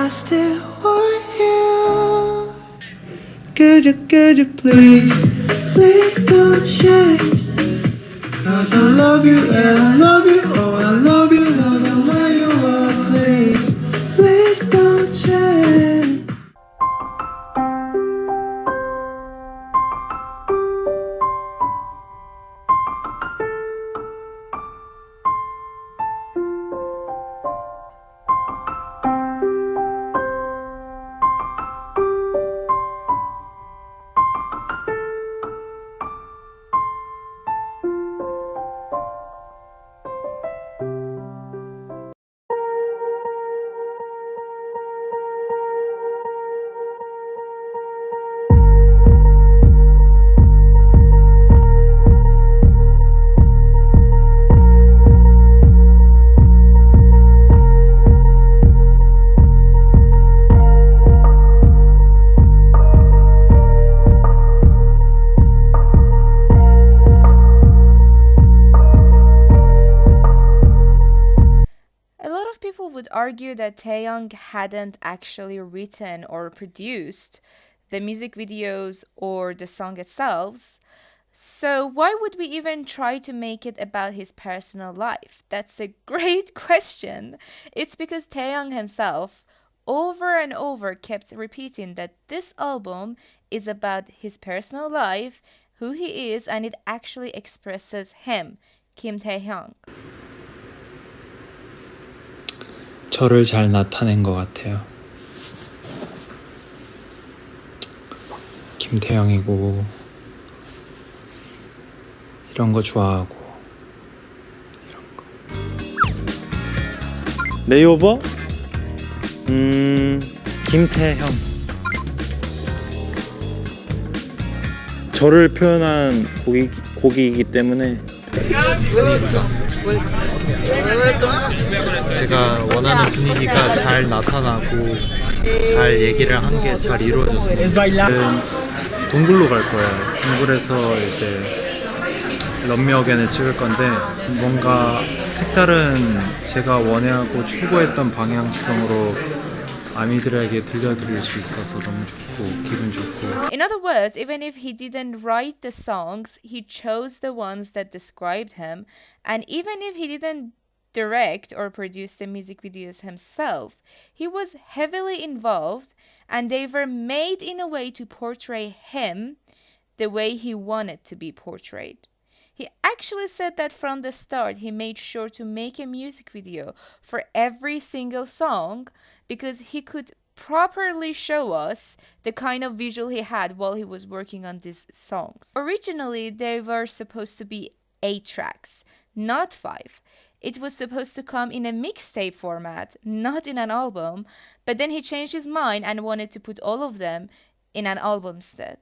I still want you. Could you please, please don't change. 'Cause I love you and I love you, oh I love you more than where you are. Please, please don't change. A lot of people would argue that Taeyong hadn't actually written or produced the music videos or the song itself. So why would we even try to make it about his personal life? That's a great question. It's because Taeyong himself over and over kept repeating that this album is about his personal life, who he is, and it actually expresses him, Kim Taehyung. 저를 잘 나타낸 것 같아요. 김태형이고 이런 거 좋아하고 이런 거. 레이오버? 김태형. 저를 표현한 곡이기 때문에 제가 원하는 분위기가 잘 나타나고 잘 얘기를 한 게 잘 이루어졌습니다. 동굴로 갈 거예요. 동굴에서 이제 런미어겐을 찍을 건데 뭔가 색다른 제가 원해하고 추구했던 방향성으로 아미들에게 들려드릴 수 있어서 너무 좋고 기분 좋고. In other words, even if he didn't write the songs, he chose the ones that described him, and even if he didn't direct or produce the music videos himself, he was heavily involved and they were made in a way to portray him the way he wanted to be portrayed. He actually said that from the start he made sure to make a music video for every single song because he could properly show us the kind of visual he had while he was working on these songs. Originally, they were supposed to be 8 tracks, not 5. It was supposed to come in a mixtape format, not in an album, but then he changed his mind and wanted to put all of them in an album instead.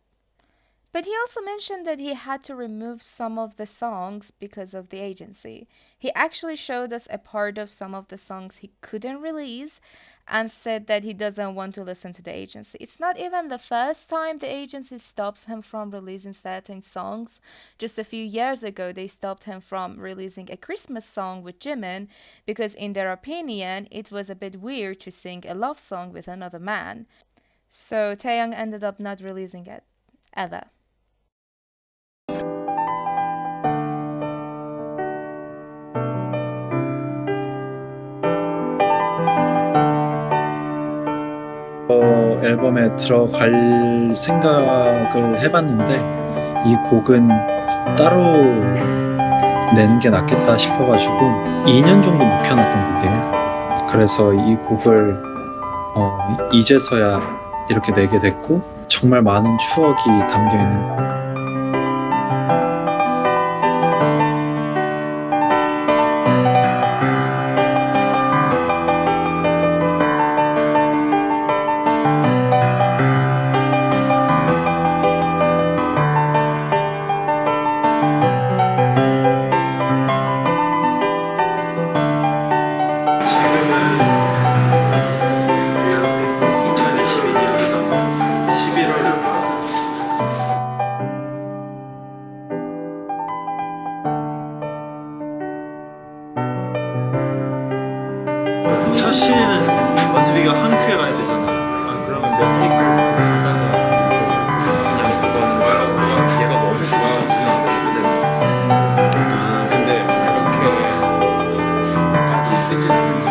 But he also mentioned that he had to remove some of the songs because of the agency. He actually showed us a part of some of the songs he couldn't release and said that he doesn't want to listen to the agency. It's not even the first time the agency stops him from releasing certain songs. Just a few years ago, they stopped him from releasing a Christmas song with Jimin because in their opinion, it was a bit weird to sing a love song with another man. So Taeyong ended up not releasing it, ever. 앨범에 들어갈 생각을 해봤는데 이 곡은 따로 내는 게 낫겠다 싶어가지고 2년 정도 묵혀놨던 곡이에요. 그래서 이 곡을 이제서야 이렇게 내게 됐고 정말 많은 추억이 담겨있는 사실은 어차피 이거 한 큐에 가야 되잖아. 아, 그러면 몇 테이크 가다가 그냥 이거는 얘가 너무 좋아서 그냥 근데 그렇게까지 쓰지 않아.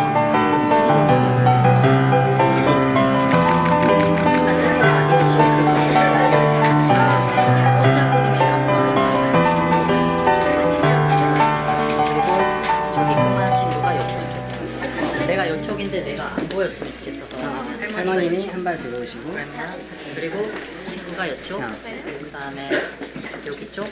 저기 꼬마 친구가 옆쪽. 내가 이쪽인데 내가 안 보였으면 좋겠어서 할머님이 한 발 들어오시고 그리고 친구가 이쪽. 그 다음에 여기 쪽.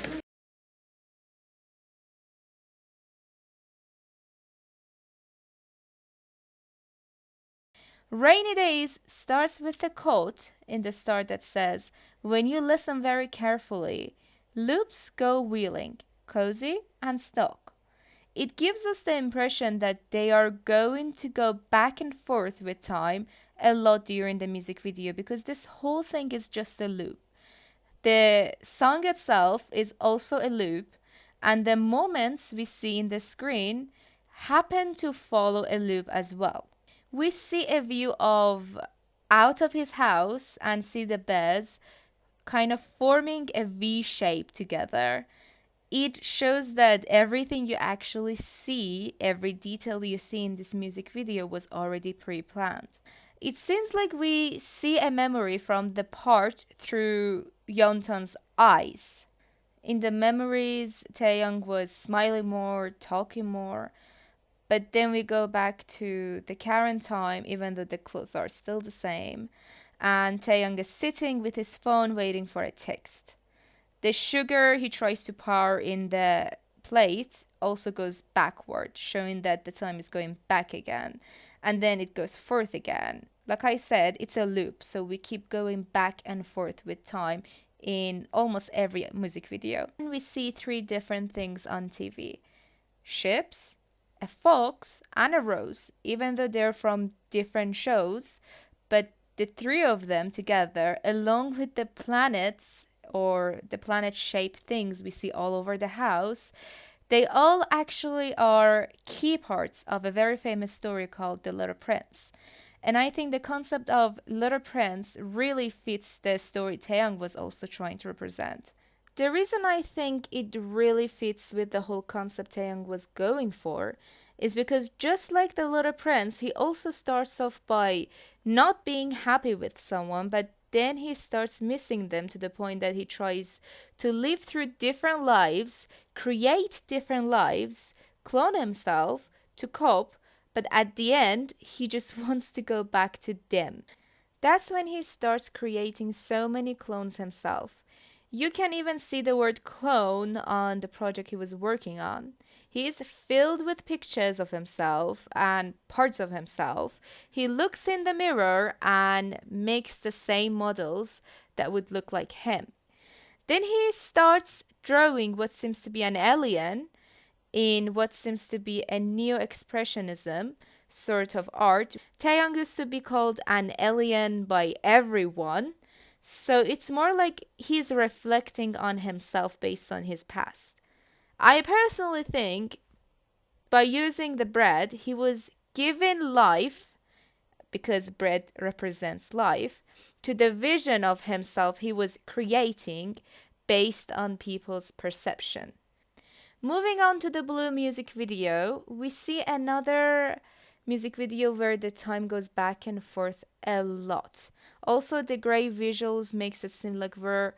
Rainy Days starts with a quote in the start that says, "When you listen very carefully, loops go wheeling, cozy and stuck." It gives us the impression that they are going to go back and forth with time a lot during the music video because this whole thing is just a loop. The song itself is also a loop, and the moments we see in the screen happen to follow a loop as well. We see a view of out of his house and see the beds kind of forming a V shape together. It shows that everything you actually see, every detail you see in this music video was already pre-planned. It seems like we see a memory from the part through Yeontan's eyes. In the memories, Taeyoung was smiling more, talking more, but then we go back to the current time, even though the clothes are still the same, and Taeyoung is sitting with his phone waiting for a text. The sugar he tries to pour in the plate also goes backward, showing that the time is going back again, and then it goes forth again. Like I said, it's a loop, so we keep going back and forth with time in almost every music video. And we see three different things on TV: ships, a fox, and a rose, even though they're from different shows. But the three of them together, along with the planets or the planet shaped things we see all over the house, they all actually are key parts of a very famous story called The Little Prince. And I think the concept of Little Prince really fits the story Taeyang was also trying to represent. The reason I think it really fits with the whole concept Taeyang was going for is because just like the Little Prince, he also starts off by not being happy with someone, but then he starts missing them to the point that he tries to live through different lives, create different lives, clone himself to cope, but at the end, he just wants to go back to them. That's when he starts creating so many clones himself. You can even see the word clone on the project he was working on. He is filled with pictures of himself and parts of himself. He looks in the mirror and makes the same models that would look like him. Then he starts drawing what seems to be an alien in what seems to be a neo-expressionism sort of art. Taeyang used to be called an alien by everyone. So it's more like he's reflecting on himself based on his past. I personally think by using the bread, he was given life, because bread represents life, to the vision of himself he was creating based on people's perception. Moving on to the blue music video, we see another music video where the time goes back and forth a lot. Also, the gray visuals makes it seem like we're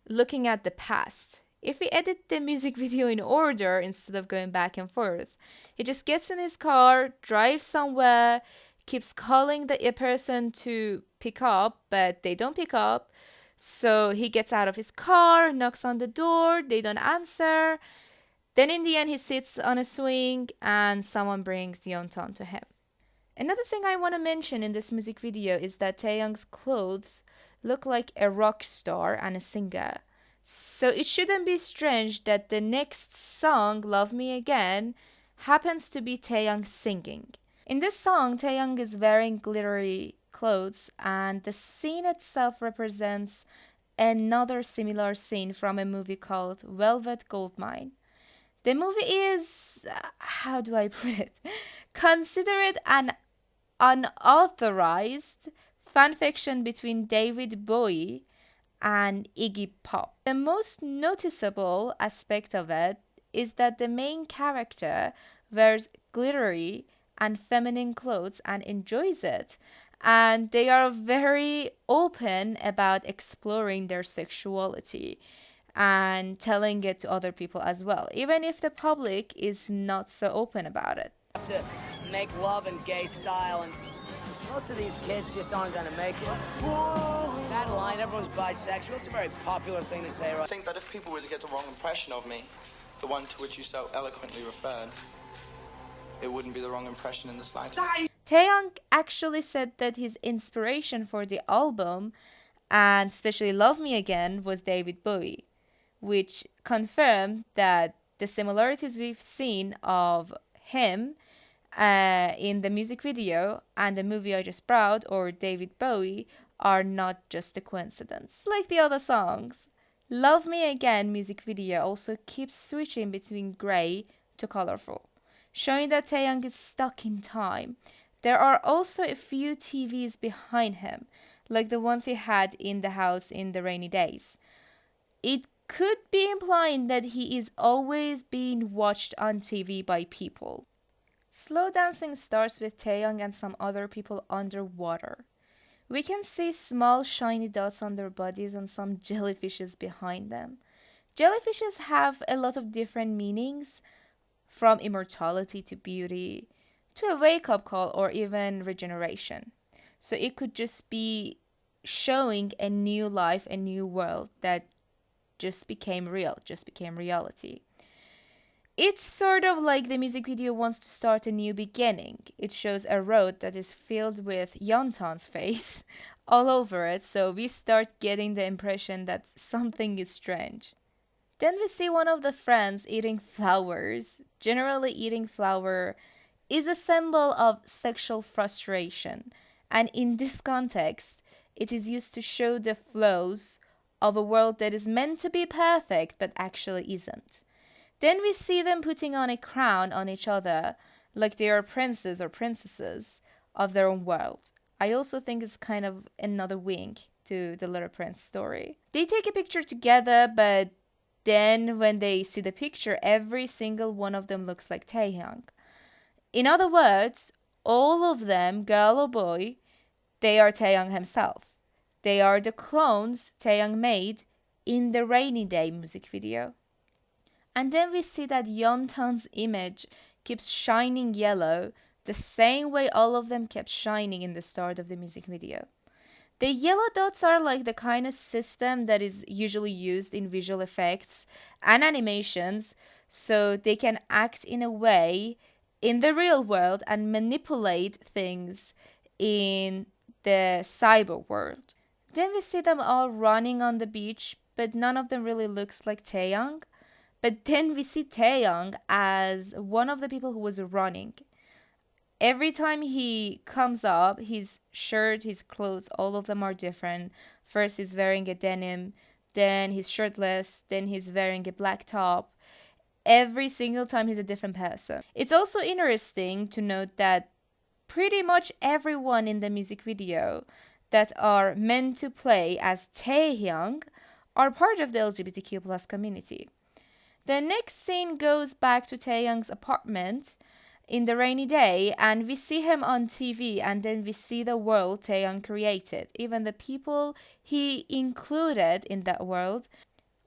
looking at the past. If we edit the music video in order instead of going back and forth, he just gets in his car, drives somewhere, keeps calling a person to pick up, but they don't pick up. So he gets out of his car, knocks on the door, they don't answer. Then in the end, he sits on a swing and someone brings Yeontan to him. Another thing I want to mention in this music video is that Taeyang's clothes look like a rock star and a singer. So it shouldn't be strange that the next song, Love Me Again, happens to be Taeyang singing. In this song, Taeyang is wearing glittery clothes, and the scene itself represents another similar scene from a movie called Velvet Goldmine. The movie is, how do I put it? Consider it an unauthorized fanfiction between David Bowie and Iggy Pop. The most noticeable aspect of it is that the main character wears glittery and feminine clothes and enjoys it. And they are very open about exploring their sexuality and telling it to other people as well, even if the public is not so open about it. To make love in gay style, and most of these kids just aren't gonna make it. That line, everyone's bisexual, it's a very popular thing to say, I right? think that if people were to get the wrong impression of me, the one to which you so eloquently referred, it wouldn't be the wrong impression in the slightest. Taeyang actually said that his inspiration for the album, and especially Love Me Again, was David Bowie, which confirmed that the similarities we've seen of him in the music video and the movie I just brought, or David Bowie, are not just a coincidence. Like the other songs, Love Me Again music video also keeps switching between grey to colorful, showing that Taeyang is stuck in time. There are also a few TVs behind him, like the ones he had in the house in the rainy days. It could be implying that he is always being watched on TV by people. Slow dancing starts with Taeyang and some other people underwater. We can see small shiny dots on their bodies and some jellyfishes behind them. Jellyfishes have a lot of different meanings, from immortality to beauty, to a wake-up call or even regeneration. So it could just be showing a new life, a new world that just became real, just became reality. It's sort of like the music video wants to start a new beginning. It shows a road that is filled with Yeontan's face all over it, so we start getting the impression that something is strange. Then we see one of the friends eating flowers. Generally, eating flower is a symbol of sexual frustration, and in this context, it is used to show the flaws of a world that is meant to be perfect but actually isn't. Then we see them putting on a crown on each other like they are princes or princesses of their own world. I also think it's kind of another wink to the Little Prince story. They take a picture together, but then when they see the picture, every single one of them looks like Taehyung. In other words, all of them, girl or boy, they are Taehyung himself. They are the clones Taehyung made in the Rainy Day music video. And then we see that Yeontan's image keeps shining yellow the same way all of them kept shining in the start of the music video. The yellow dots are like the kind of system that is usually used in visual effects and animations, so they can act in a way in the real world and manipulate things in the cyber world. Then we see them all running on the beach, but none of them really looks like Taehyung. But then we see Taehyung as one of the people who was running. Every time he comes up, his shirt, his clothes, all of them are different. First he's wearing a denim, then he's shirtless, then he's wearing a black top. Every single time he's a different person. It's also interesting to note that pretty much everyone in the music video that are meant to play as Taehyung are part of the LGBTQ plus community. The next scene goes back to Taehyung's apartment in the rainy day, and we see him on TV, and then we see the world Taehyung created, even the people he included in that world,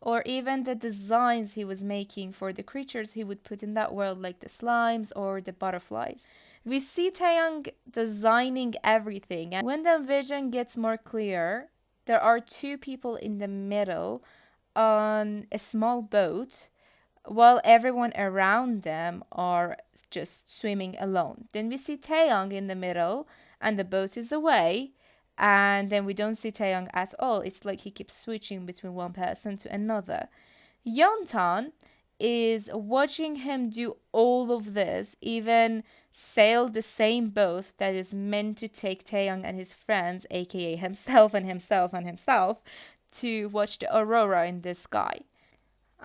or even the designs he was making for the creatures he would put in that world, like the slimes or the butterflies. We see Taehyung designing everything, and when the vision gets more clear, there are two people in the middle on a small boat, while everyone around them are just swimming alone. Then we see Taehyung in the middle, and the boat is away, and then we don't see Taehyung at all. It's like he keeps switching between one person to another. Yeontan is watching him do all of this, even sail the same boat that is meant to take Taehyung and his friends, aka himself and himself and himself, to watch the aurora in the sky.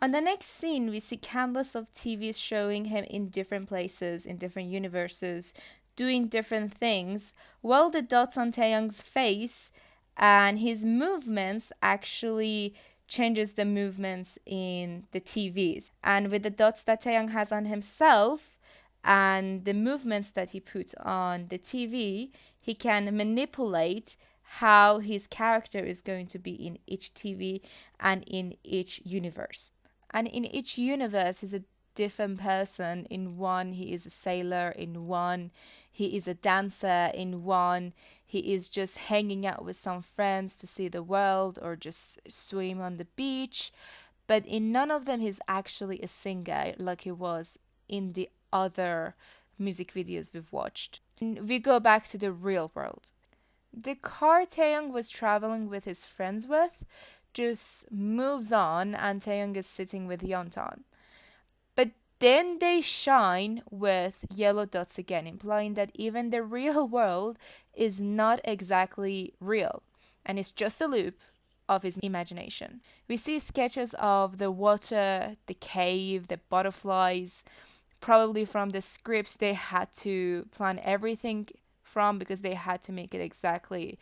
On the next scene, we see canvas of TVs showing him in different places, in different universes, doing different things, well, the dots on Taeyong's face and his movements actually changes the movements in the TVs. And with the dots that Taeyong has on himself and the movements that he puts on the TV, he can manipulate how his character is going to be in each TV and in each universe. And in each universe, he's a different person. In one, he is a sailor. In one, he is a dancer. In one, he is just hanging out with some friends to see the world or just swim on the beach. But in none of them, he's actually a singer like he was in the other music videos we've watched. And we go back to the real world. The car Taeyong was traveling with his friends with just moves on, and Taeyong is sitting with Yeontan. But then they shine with yellow dots again, implying that even the real world is not exactly real, and it's just a loop of his imagination. We see sketches of the water, the cave, the butterflies, probably from the scripts they had to plan everything from because they had to make it exactly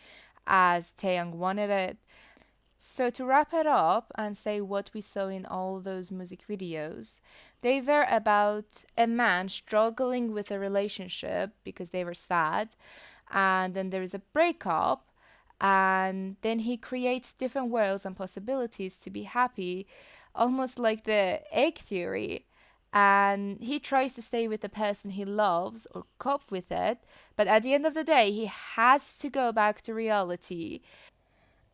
as Taeyong wanted it. So to wrap it up and say what we saw in all those music videos, they were about a man struggling with a relationship because they were sad, and then there is a breakup, and then he creates different worlds and possibilities to be happy, almost like the egg theory. And he tries to stay with the person he loves or cope with it, but at the end of the day, he has to go back to reality.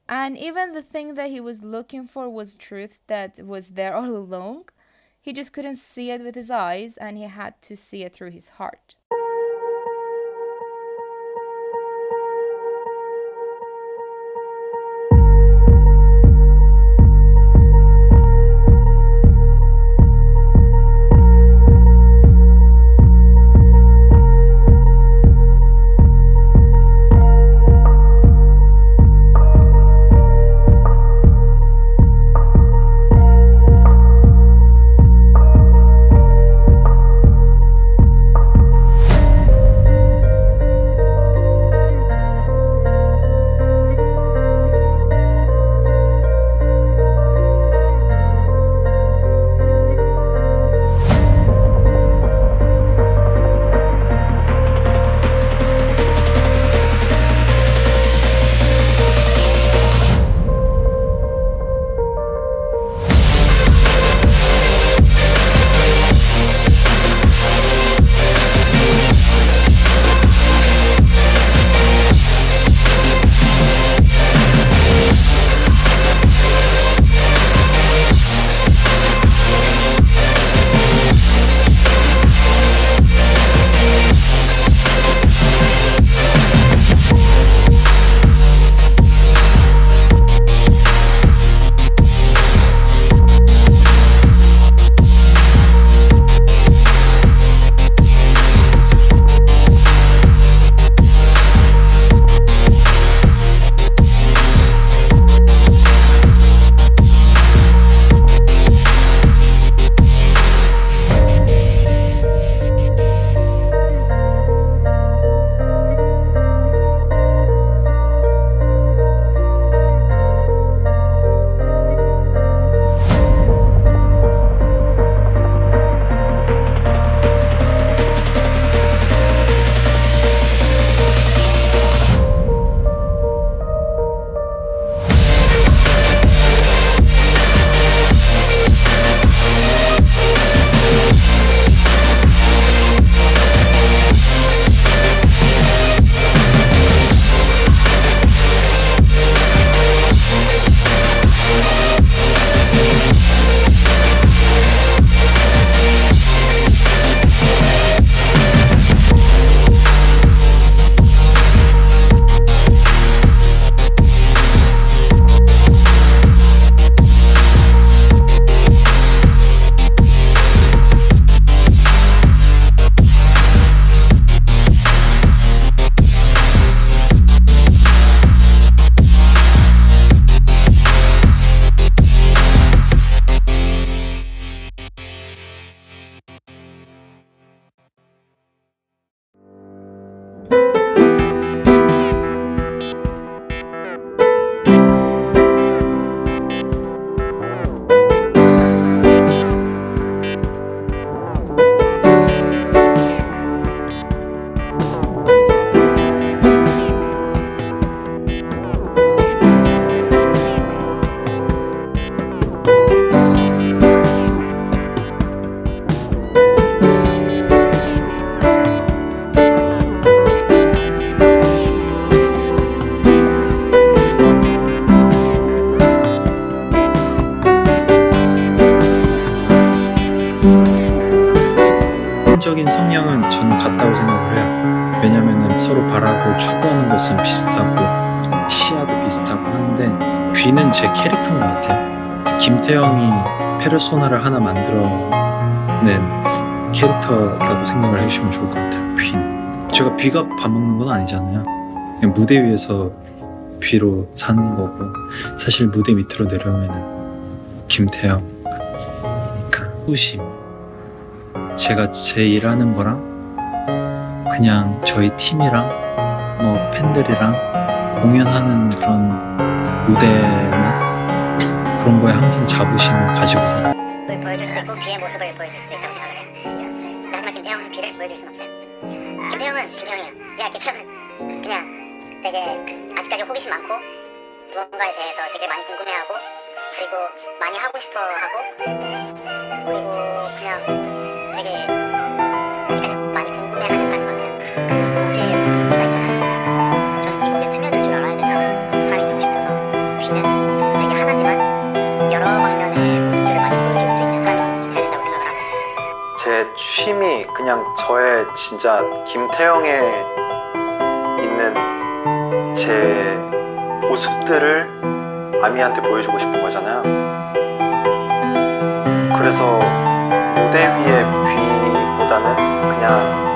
And even the thing that he was looking for was truth that was there all along. He just couldn't see it with his eyes, and he had to see it through his heart. 서로 바라고 추구하는 것은 비슷하고 시야도 비슷하고 하는데 귀는 제 캐릭터인 것 같아요. 김태형이 페르소나를 하나 만들어낸 캐릭터라고 생각을 해주시면 좋을 것 같아요. 귀는 제가 귀가 밥 먹는 건 아니잖아요. 그냥 무대 위에서 귀로 사는 거고 사실 무대 밑으로 내려오면은 김태형이니까 후심 제가 제 일하는 거랑 그냥 저희 팀이랑 뭐 팬들이랑 공연하는 그런 무대나 그런 거에 항상 자부심을 가지고 살아요. 보여줄 수도 있고 비의 모습을 보여줄 수도 있다고 생각을 해요. 근데 하지만 김태형은 비를 보여줄 순 없어요. 김태형은 김태형이에요. 그냥 김태형은 그냥 되게 아직까지 호기심 많고 무언가에 대해서 되게 많이 궁금해하고 그리고 많이 하고 싶어하고 그리고 그냥 되게 아직까지 많이 궁금해하는 사람인 것 같아요. 그 곡의 분위기가 있잖아요. 저는 이 곡에 스며들 줄 알아야 된다는 사람이 되고 싶어서 귀는 되게 하나지만 여러 방면의 모습들을 많이 보여줄 수 있는 사람이 돼야 된다고 생각을 하고 있습니다. 제 취미 그냥 저의 진짜 김태형에 있는 제 모습들을 아미한테 보여주고 싶은 거잖아요. 그래서 무대 위의 귀보다는 그냥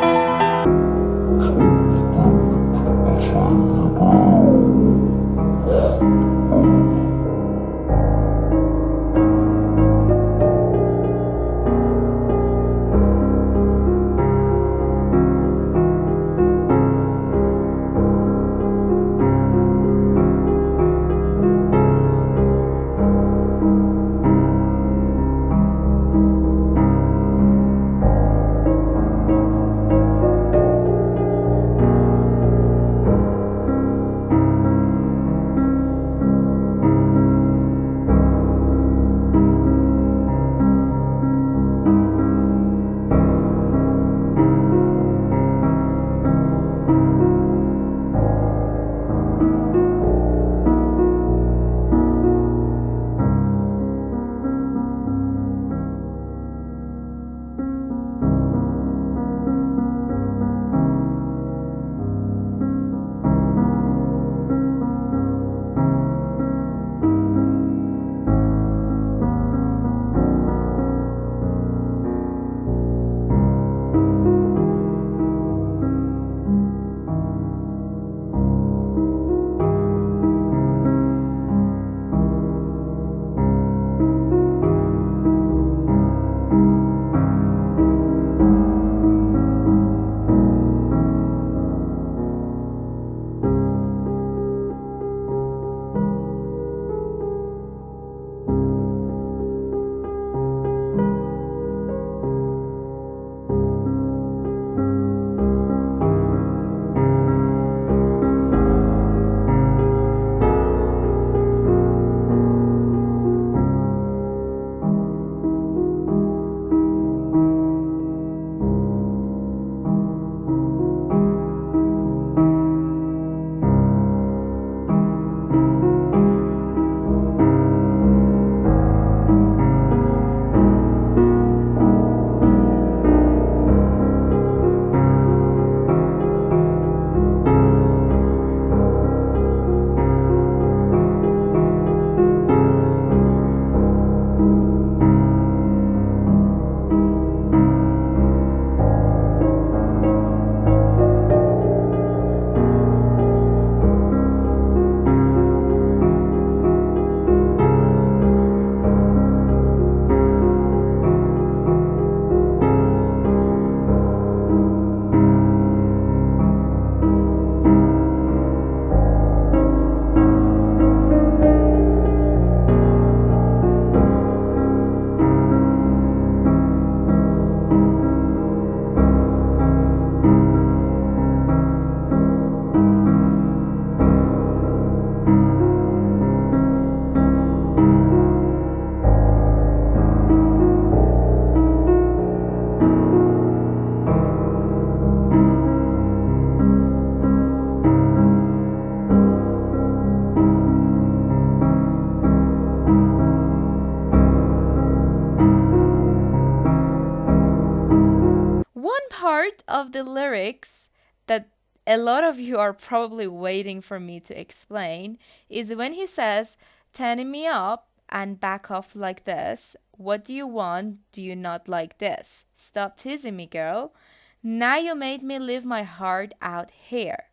One part of the lyrics that a lot of you are probably waiting for me to explain, is when he says, turning me up and back off like this. What do you want? Do you not like this? Stop teasing me, girl. Now you made me leave my heart out here.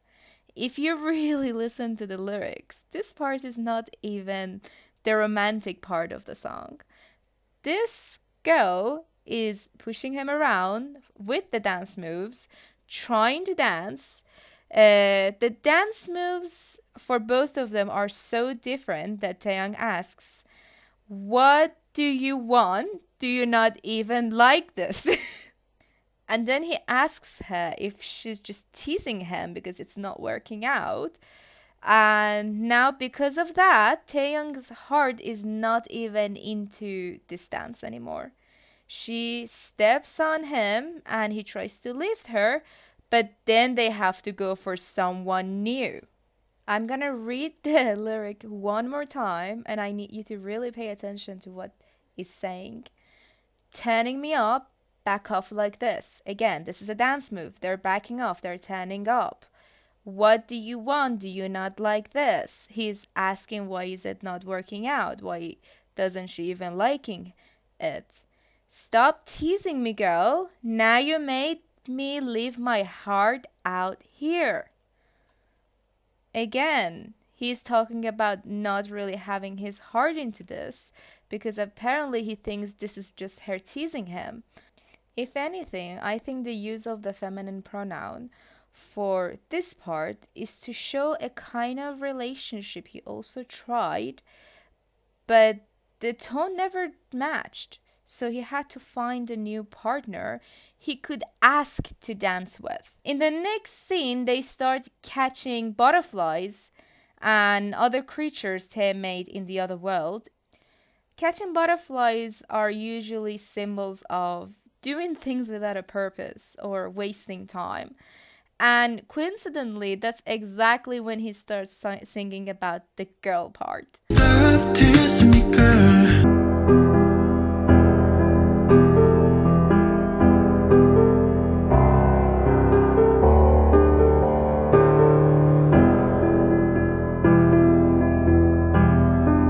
If you really listen to the lyrics, this part is not even the romantic part of the song. This girl is pushing him around with the dance moves, trying to dance. The dance moves for both of them are so different that Taeyang asks, what do you want? Do you not even like this? And then he asks her if she's just teasing him because it's not working out. And now, because of that, Taeyong's heart is not even into this dance anymore. She steps on him and he tries to lift her, but then they have to go for someone new. I'm gonna read the lyric one more time, and I need you to really pay attention to what he's saying. Turning me up, back off like this. Again, this is a dance move. They're backing off, they're turning up. What do you want? Do you not like this? He's asking why is it not working out? Why doesn't she even liking it? Stop teasing me, girl. Now you made me leave my heart out here. Again, he's talking about not really having his heart into this because apparently he thinks this is just her teasing him. If anything, I think the use of the feminine pronoun for this part is to show a kind of relationship he also tried, but the tone never matched. So he had to find a new partner he could ask to dance with. In the next scene, they start catching butterflies and other creatures they made in the other world. Catching butterflies are usually symbols of doing things without a purpose or wasting time. And coincidentally, that's exactly when he starts singing about the girl part. Stop teasing me, girl.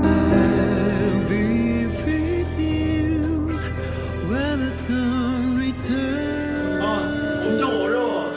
I'll be with you when the time returns. 엄청 어려워.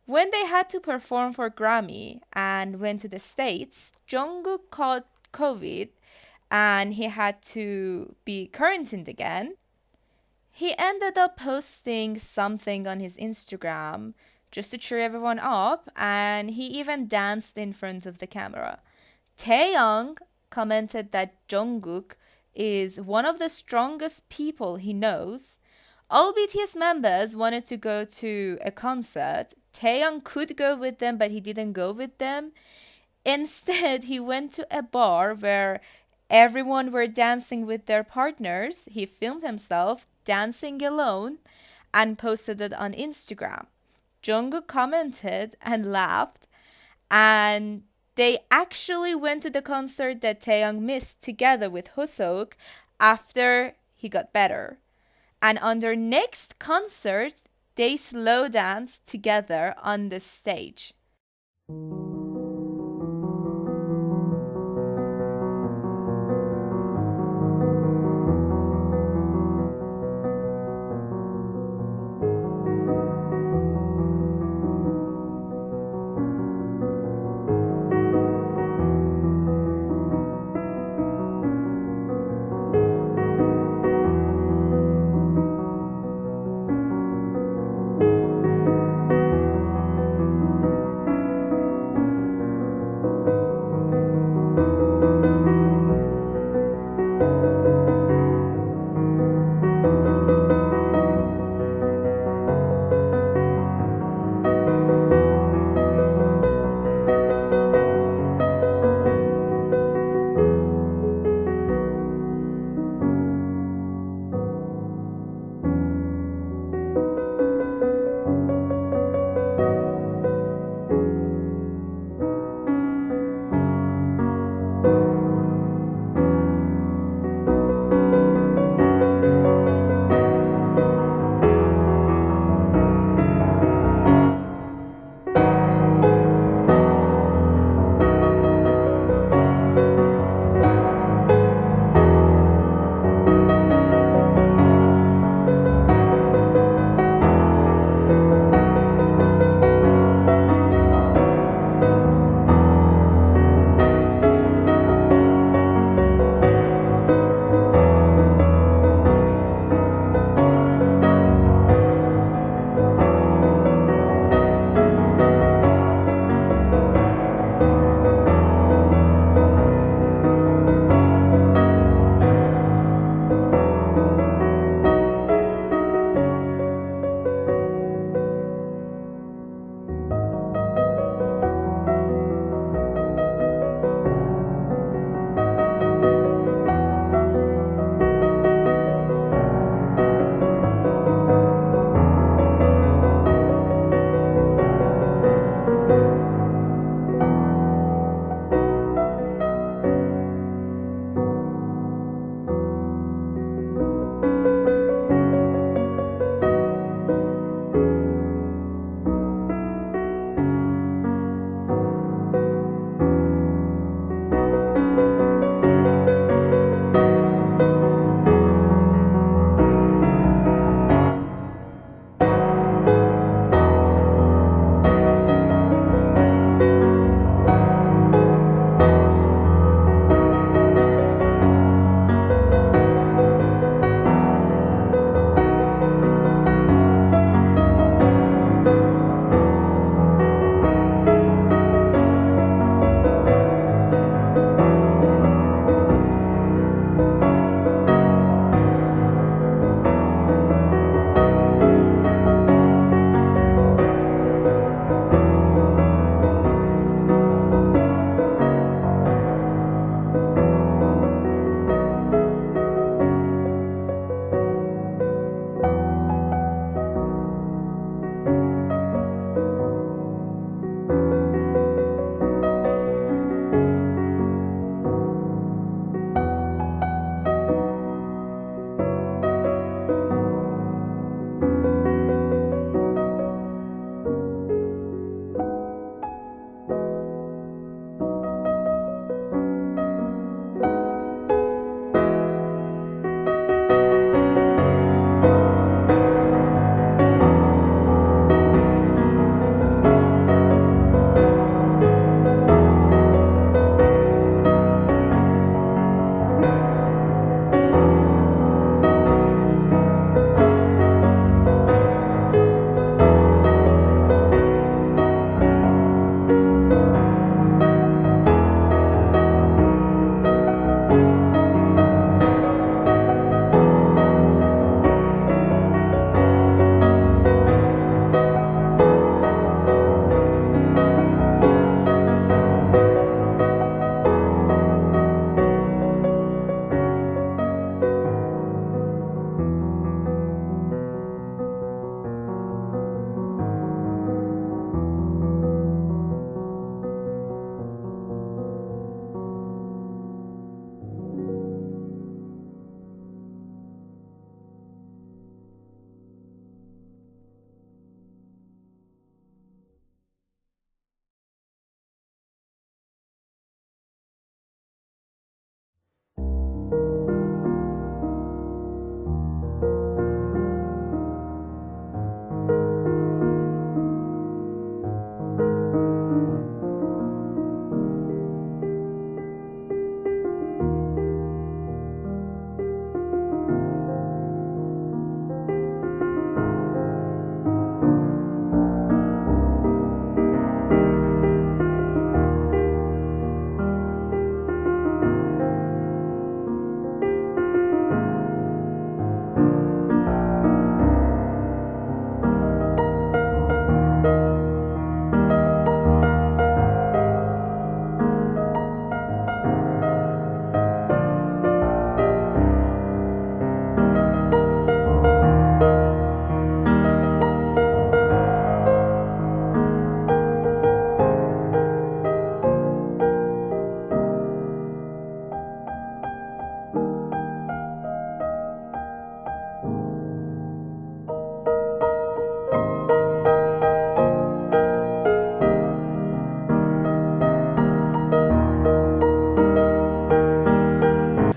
When they had to perform for Grammy and went to the States, Jungkook caught COVID and he had to be quarantined again. He ended up posting something on his Instagram just to cheer everyone up, and he even danced in front of the camera. Taeyong commented that Jungkook is one of the strongest people he knows. All BTS members wanted to go to a concert. Taeyong could go with them, but he didn't go with them. Instead, he went to a bar where everyone were dancing with their partners. He filmed himself dancing alone and posted it on Instagram. Jungkook commented and laughed, and they actually went to the concert that Taeyong missed together with Hoseok after he got better. And on their next concert, they slow danced together on the stage.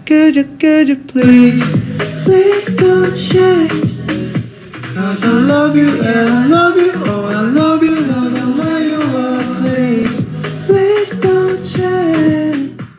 could you please, please don't change. Cause I love you and